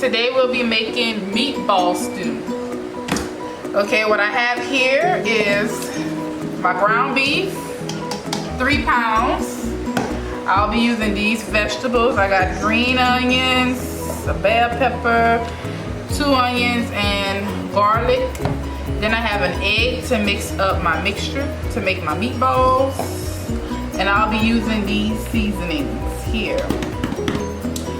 Today we'll be making meatball stew. Okay, what I have here is my ground beef, 3 pounds. I'll be using these vegetables. I got green onions, a bell pepper, 2 onions, and garlic. Then I have an egg to mix up my mixture to make my meatballs. And I'll be using these seasonings here.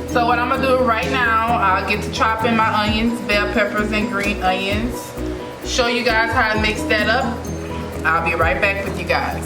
So what I'm gonna do right now, I'll get to chopping my onions, bell peppers, and green onions. Show you guys how to mix that up. I'll be right back with you guys.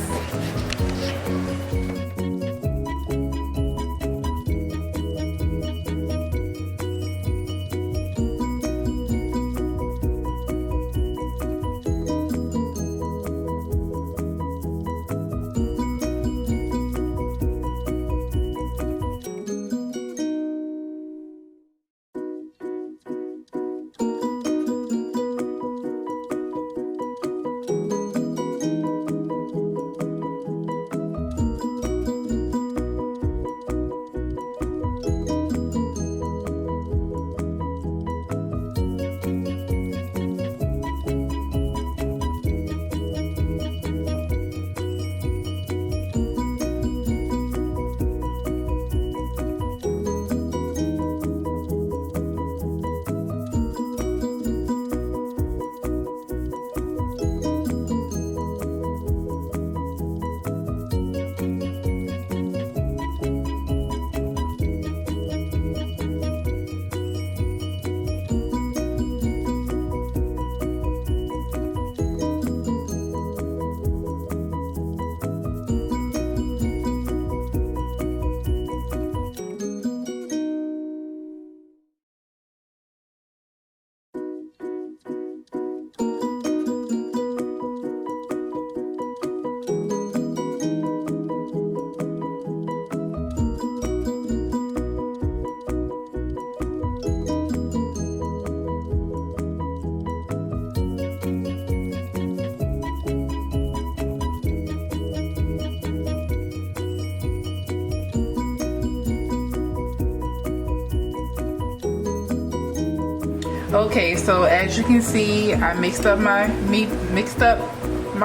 Okay, so as you can see, I mixed up my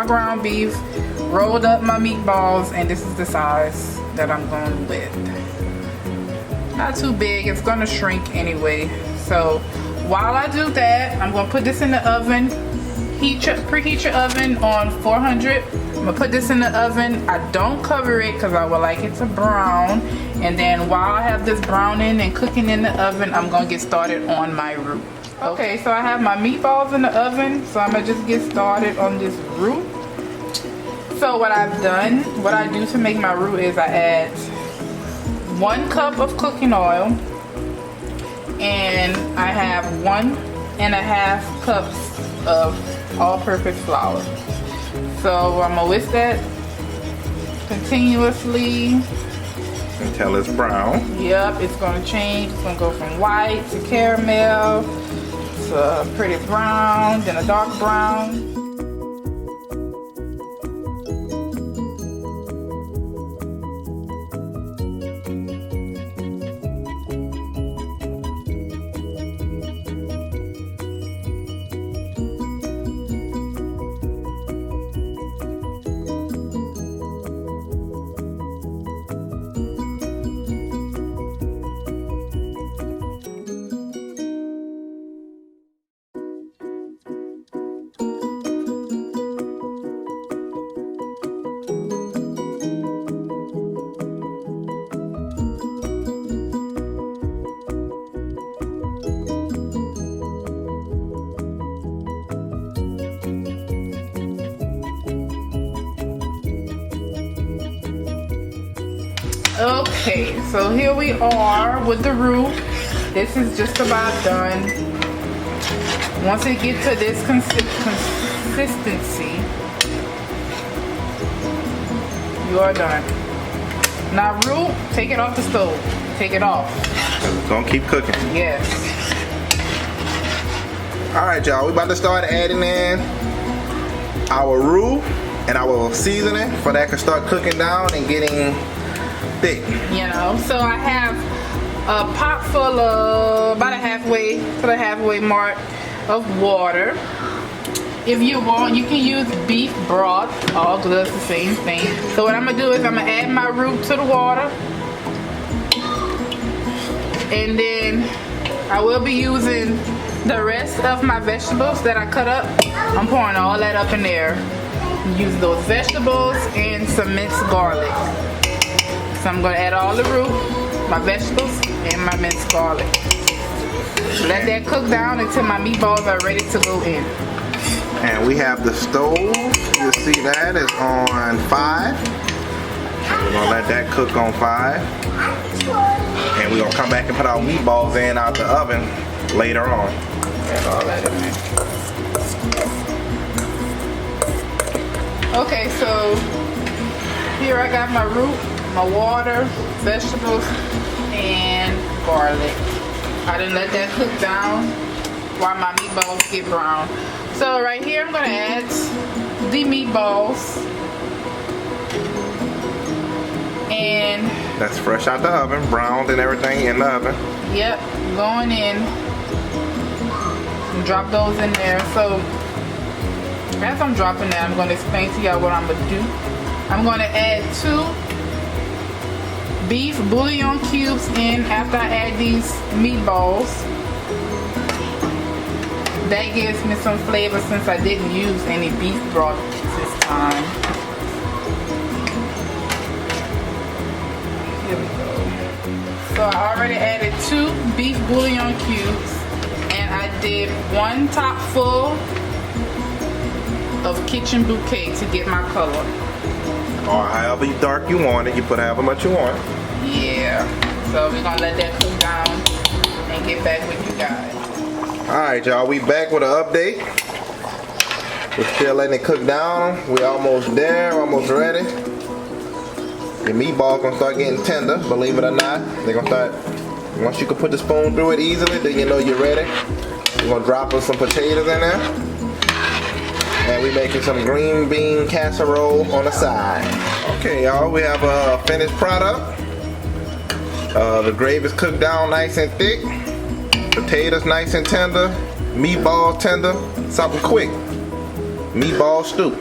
ground beef, rolled up my meatballs, and this is the size that I'm going with. Not too big, it's gonna shrink anyway. So while I do that, I'm gonna put this in the oven. Preheat your oven on 400. I'm gonna put this in the oven. I don't cover it because I would like it to brown. And then while I have this browning and cooking in the oven, I'm gonna get started on my roux. Okay, so I have my meatballs in the oven, so I'm gonna just get started on this roux. So what I do to make my roux is I add 1 cup of cooking oil, and I have 1.5 cups of all-purpose flour. So I'm gonna whisk that continuously until it's brown. Yep, it's gonna change. It's gonna go from white to caramel to a pretty brown, then a dark brown. Okay, so here we are with the roux. This is just about done. Once it gets to this consistency, you are done. Now roux, take it off the stove. Take it off. It's gonna keep cooking. Yes. Alright y'all, we about to start adding in our roux and our seasoning for that can start cooking down and getting thick. You know, so I have a pot full of about a halfway mark of water. If you want, you can use beef broth. All does the same thing. So what I'm gonna do is I'm gonna add my root to the water, and then I will be using the rest of my vegetables that I cut up. I'm pouring all that up in there. Use those vegetables and some minced garlic. So I'm gonna add all the root, my vegetables, and my minced garlic. Let that cook down until my meatballs are ready to go in. And we have the stove. You'll see that is on 5. We're gonna let that cook on 5. And we're gonna come back and put our meatballs in out the oven later on. Add all that in there. Okay, so here I got my root, my water, vegetables, and garlic. I didn't let that cook down while my meatballs get brown. So right here I'm gonna add the meatballs. And that's fresh out the oven, browned and everything in the oven. Yep, going in. Drop those in there. So as I'm dropping that, I'm going to explain to y'all what I'm going to do. I'm going to add 2 beef bouillon cubes in after I add these meatballs. That gives me some flavor since I didn't use any beef broth this time. Here we go. So I already added 2 beef bouillon cubes, and I did 1 top full of kitchen bouquet to get my color. Or however dark you want it, you put however much you want. Yeah. So we're gonna let that cook down and get back with you guys. Alright y'all, we back with an update. We're still letting it cook down. We're almost there, almost ready. Your meatballs gonna start getting tender, believe it or not. They're gonna start, once you can put the spoon through it easily, then you know you're ready. We're gonna drop us some potatoes in there. And we're making some green bean casserole on the side. Okay y'all, we have a finished product. The gravy is cooked down nice and thick. Potatoes nice and tender. Meatballs tender. Something quick. Meatball stew.